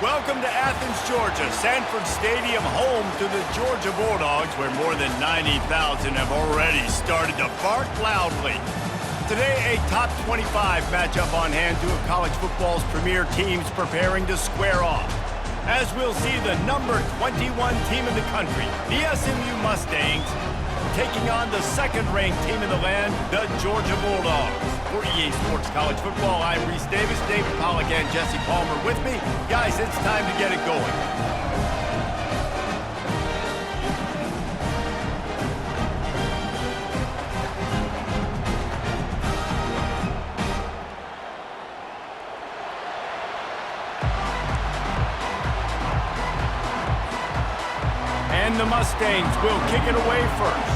Welcome to Athens, Georgia, Sanford Stadium, home to the Georgia Bulldogs, where more than 90,000 have already started to bark loudly. Today, a top 25 matchup on hand, two of college football's premier teams preparing to square off. As we'll see the number 21 team in the country, the SMU Mustangs, taking on the second-ranked team in the land, the Georgia Bulldogs. For EA Sports College Football, I'm Reese Davis, David Pollack, and Jesse Palmer with me. Guys, it's time to get it going. And the Mustangs will kick it away first.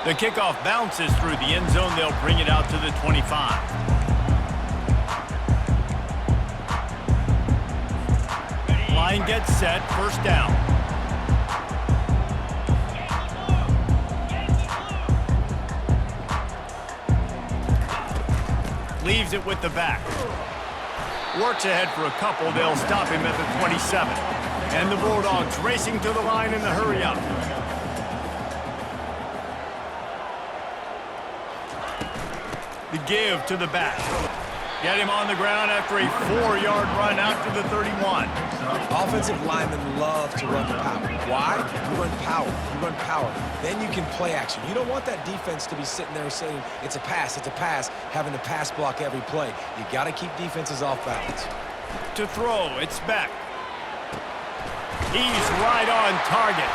The kickoff bounces through the end zone. They'll bring it out to the 25. Line gets set, first down. Leaves it with the back. Works ahead for a couple. They'll stop him at the 27. And the Bulldogs racing to the line in the hurry up. The give to the back. Get him on the ground after a 4-yard run out to the 31. Offensive linemen love to run the power. Why? You run power. You run power. Then you can play action. You don't want that defense to be sitting there saying, it's a pass, having to pass block every play. You got to keep defenses off balance. To throw, it's Beck. He's right on target.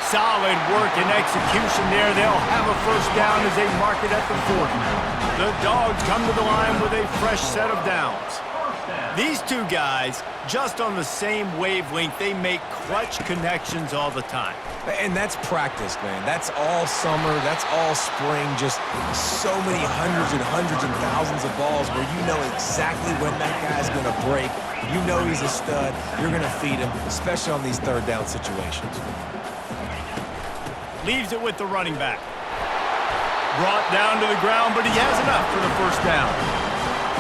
Solid work and execution there. They'll have a first down as they mark it at the 40. The Dogs come to the line with a fresh set of downs. These two guys, just on the same wavelength, they make clutch connections all the time. And that's practice, man. That's all summer. That's all spring. Just so many hundreds and thousands of balls where you know exactly when that guy's going to break. You know he's a stud. You're going to feed him, especially on these third down situations. Leaves it with the running back. Brought down to the ground, but he has enough for the first down.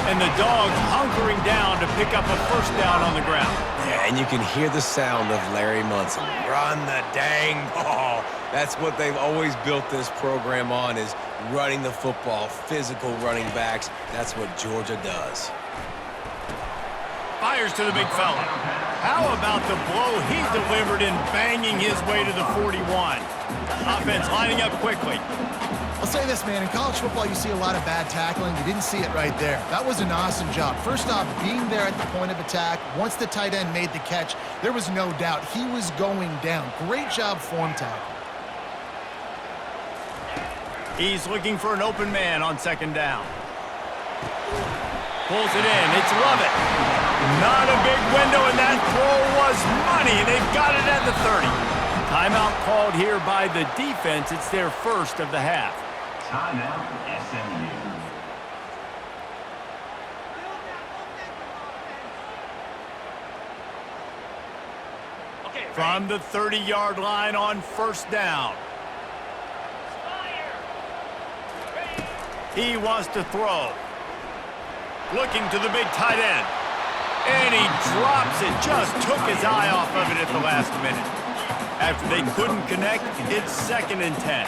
And the Dogs hunkering down to pick up a first down on the ground. Yeah, and you can hear the sound of Larry Munson. Run the dang ball. That's what they've always built this program on, is running the football, physical running backs. That's what Georgia does. Fires to the big fella. How about the blow he delivered in banging his way to the 41? Offense lining up quickly. I'll say this, man. In college football, you see a lot of bad tackling. You didn't see it right there. That was an awesome job. First off, being there at the point of attack. Once the tight end made the catch, there was no doubt he was going down. Great job form tackle. He's looking for an open man on second down. Pulls it in. It's Lovett. Not a big window, and that throw was money. They've got it at the 30. Timeout called here by the defense. It's their first of the half. Timeout, SMU. From the 30-yard line on first down. He wants to throw. Looking to the big tight end. And he drops it. Just took his eye off of it at the last minute. After they couldn't connect, it's 2nd and 10.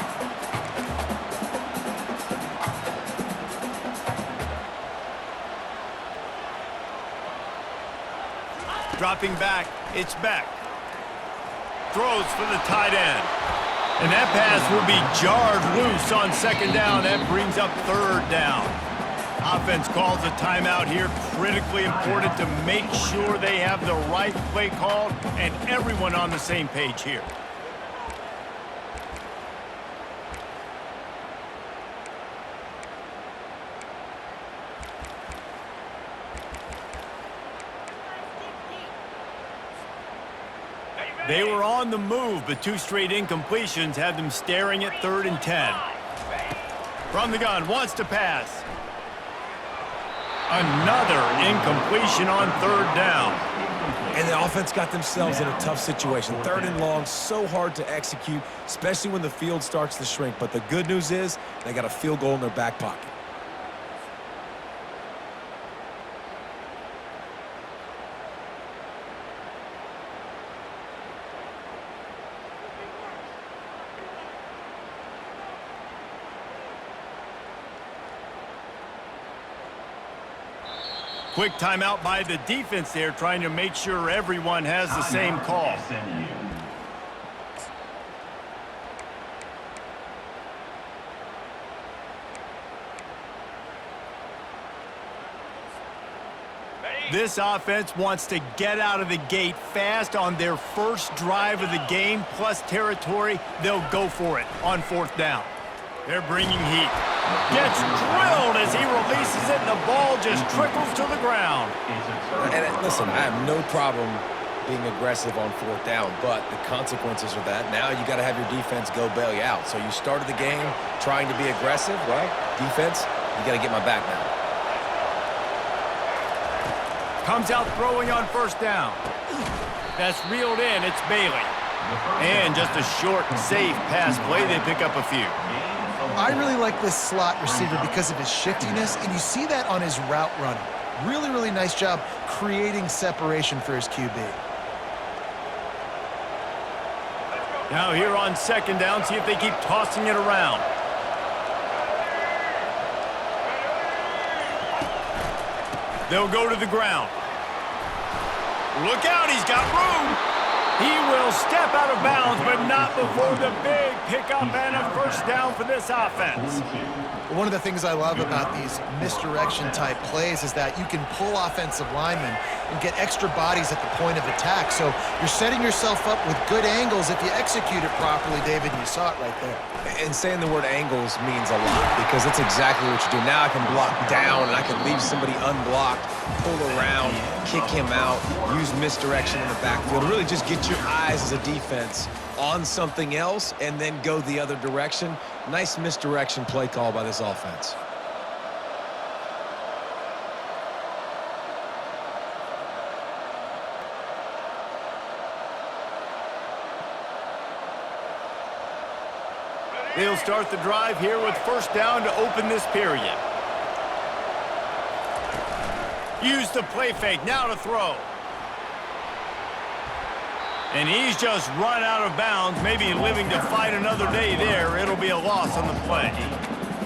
Dropping back, it's Beck. Throws for the tight end. And that pass will be jarred loose on second down. That brings up third down. Offense calls a timeout here. Critically important to make sure they have the right play called and everyone on the same page here. They were on the move, but two straight incompletions had them staring at 3rd and 10. From the gun, wants to pass. Another incompletion on 3rd down. And the offense got themselves in a tough situation. 3rd and long, so hard to execute, especially when the field starts to shrink. But the good news is they got a field goal in their back pocket. Quick timeout by the defense there, trying to make sure everyone has the same call. SMU. This offense wants to get out of the gate fast on their first drive of the game, plus territory. They'll go for it on 4th down. They're bringing heat. Gets drilled as he releases it, and the ball just trickles to the ground. And listen, I have no problem being aggressive on 4th down, but the consequences of that, now you got to have your defense go bail you out. So you started the game trying to be aggressive. Well, defense, you got to get my back now. Comes out throwing on 1st down. That's reeled in. It's Bailey. And just a short, safe pass play. They pick up a few. I really like this slot receiver because of his shiftiness, and you see that on his route running. Really, really nice job creating separation for his QB. Now here on 2nd down, see if they keep tossing it around. They'll go to the ground. Look out, he's got room. He will step out of bounds, but not before the big pickup and a 1st down for this offense. One of the things I love about these misdirection-type plays is that you can pull offensive linemen and get extra bodies at the point of attack. So you're setting yourself up with good angles if you execute it properly, David, and you saw it right there. And saying the word angles means a lot because that's exactly what you do. Now I can block down, and I can leave somebody unblocked, pull around, kick him out, use misdirection in the backfield. Really just get your eyes as a defense on something else and then go the other direction. Nice misdirection play call by this offense. They'll start the drive here with 1st down to open this period. Use the play fake, now to throw. And he's just run out of bounds, maybe living to fight another day there. It'll be a loss on the play.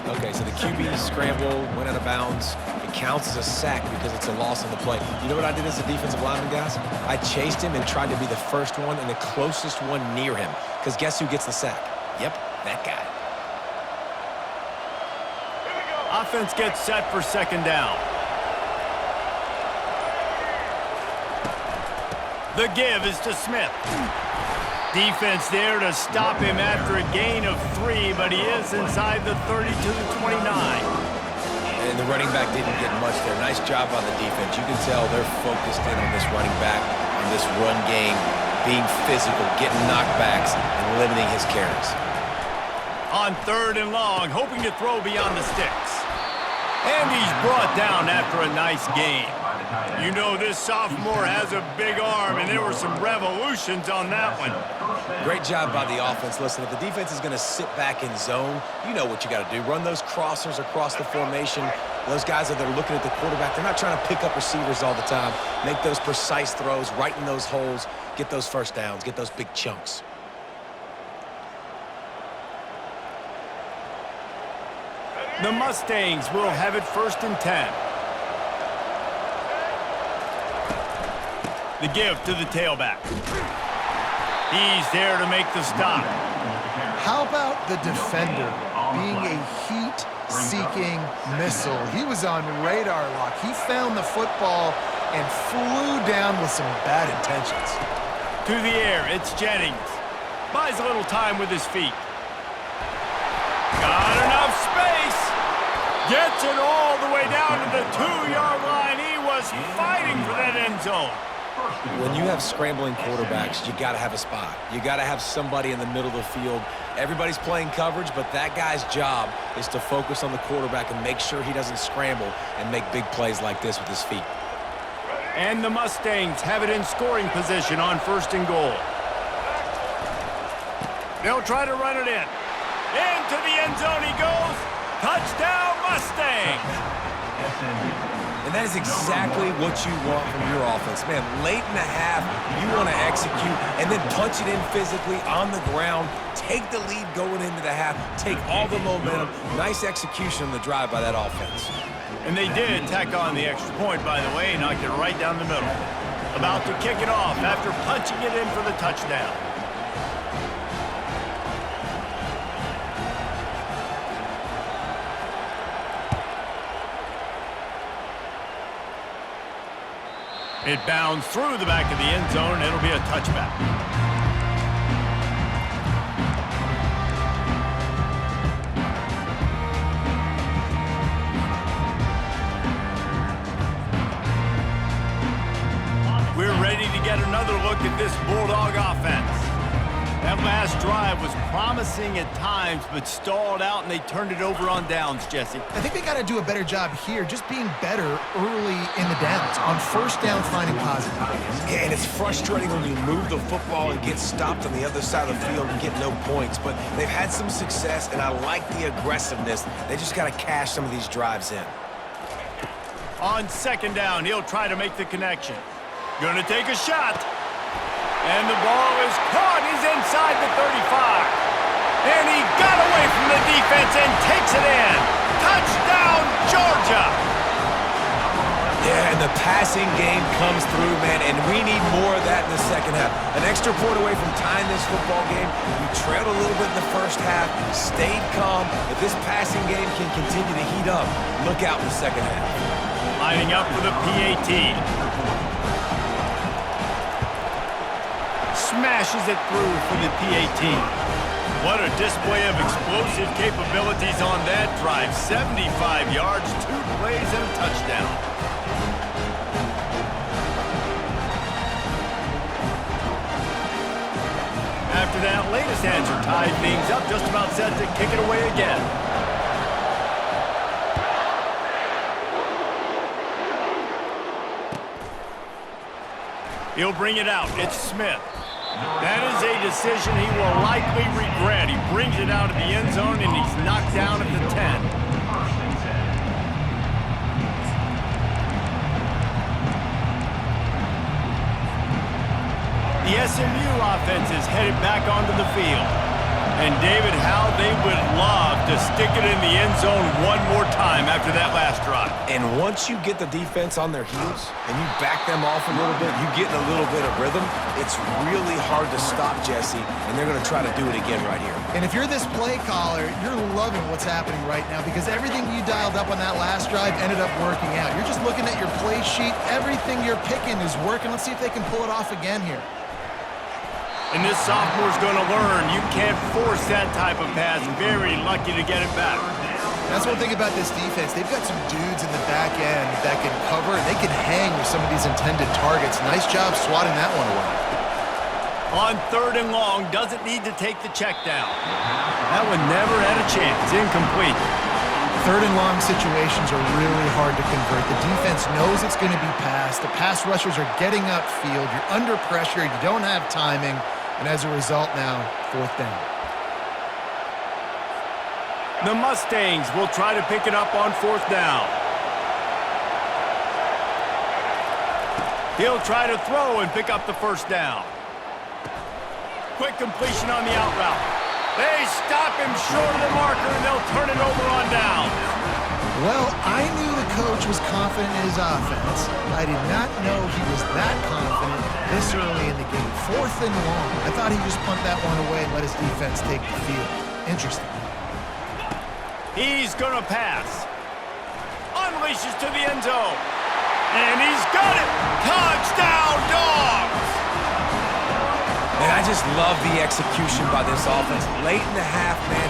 Okay, so the QB scramble, went out of bounds. It counts as a sack because it's a loss on the play. You know what I did as a defensive lineman, guys? I chased him and tried to be the first one and the closest one near him. Because guess who gets the sack? Yep, that guy. Offense gets set for 2nd down. The give is to Smith. Defense there to stop him after a gain of 3, but he is inside the 30 to the 29. And the running back didn't get much there. Nice job by the defense. You can tell they're focused in on this running back, on this run game, being physical, getting knockbacks, and limiting his carries. On 3rd and long, hoping to throw beyond the sticks. And he's brought down after a nice gain. You know this sophomore has a big arm, and there were some revolutions on that one. Great job by the offense. Listen, if the defense is going to sit back in zone, you know what you got to do. Run those crossers across the formation. Those guys that are looking at the quarterback, they're not trying to pick up receivers all the time. Make those precise throws, right in those holes, get those 1st downs, get those big chunks. The Mustangs will have it 1st and 10. The give to the tailback. He's there to make the stop. How about the defender being a heat-seeking missile? He was on radar lock. He found the football and flew down with some bad intentions. To the air, it's Jennings. Buys a little time with his feet. Got enough space. Gets it all the way down to the 2-yard line. He was fighting for that end zone. When you have scrambling quarterbacks, you got to have a spot. You got to have somebody in the middle of the field. Everybody's playing coverage, but that guy's job is to focus on the quarterback and make sure he doesn't scramble and make big plays like this with his feet. And the Mustangs have it in scoring position on 1st and goal. They'll try to run it in. Into the end zone he goes. Touchdown, Mustangs! And that is exactly what you want from your offense. Man, late in the half, you want to execute and then punch it in physically on the ground. Take the lead going into the half. Take all the momentum. Nice execution on the drive by that offense. And they did tack on the extra point, by the way, knocked it right down the middle. About to kick it off after punching it in for the touchdown. It bounds through the back of the end zone, and it'll be a touchback. We're ready to get another look at this Bulldog offense. That last drive was promising at times, but stalled out, and they turned it over on downs, Jesse. I think they got to do a better job here, just being better early in the downs. On 1st down, finding positive. Yeah, and it's frustrating when you move the football and get stopped on the other side of the field and get no points. But they've had some success, and I like the aggressiveness. They just got to cash some of these drives in. On 2nd down, he'll try to make the connection. Gonna take a shot. And the ball is caught. He's inside the 35. And he got away from the defense and takes it in. Touchdown, Georgia! Yeah, and the passing game comes through, man, and we need more of that in the second half. An extra point away from tying this football game. We trailed a little bit in the first half, stayed calm. If this passing game can continue to heat up, look out in the second half. Lining up for the PAT. Smashes it through for the PAT. What a display of explosive capabilities on that drive. 75 yards, 2 plays, and a touchdown. After that latest answer tied things up, just about set to kick it away again. He'll bring it out. It's Smith. That is a decision he will likely regret. He brings it out of the end zone, and he's knocked down at the 10. The SMU offense is headed back onto the field. And David, how they would love to stick it in the end zone one more time after that last drive. And once you get the defense on their heels and you back them off a little bit, you get in a little bit of rhythm, it's really hard to stop Jesse, and they're going to try to do it again right here. And if you're this play caller, you're loving what's happening right now because everything you dialed up on that last drive ended up working out. You're just looking at your play sheet. Everything you're picking is working. Let's see if they can pull it off again here. And this sophomore's going to learn you can't force that type of pass. Very lucky to get it back. That's one thing about this defense. They've got some dudes in the back end that can cover, and they can hang with some of these intended targets. Nice job swatting that one away. On 3rd and long, doesn't need to take the check down. That one never had a chance. Incomplete. 3rd and long situations are really hard to convert. The defense knows it's going to be passed. The pass rushers are getting upfield. You're under pressure. You don't have timing. And as a result now, 4th down. The Mustangs will try to pick it up on 4th down. He'll try to throw and pick up the 1st down. Quick completion on the out route. They stop him short of the marker, and they'll turn it over on down. Well, I knew the coach was confident in his offense. I did not know he was that confident this early in the game. 4th and long. I thought he'd just punt that one away and let his defense take the field. Interesting. He's going to pass. Unleashes to the end zone. And he's got it. Touchdown, Dogs! And I just love the execution by this offense. Late in the half, man,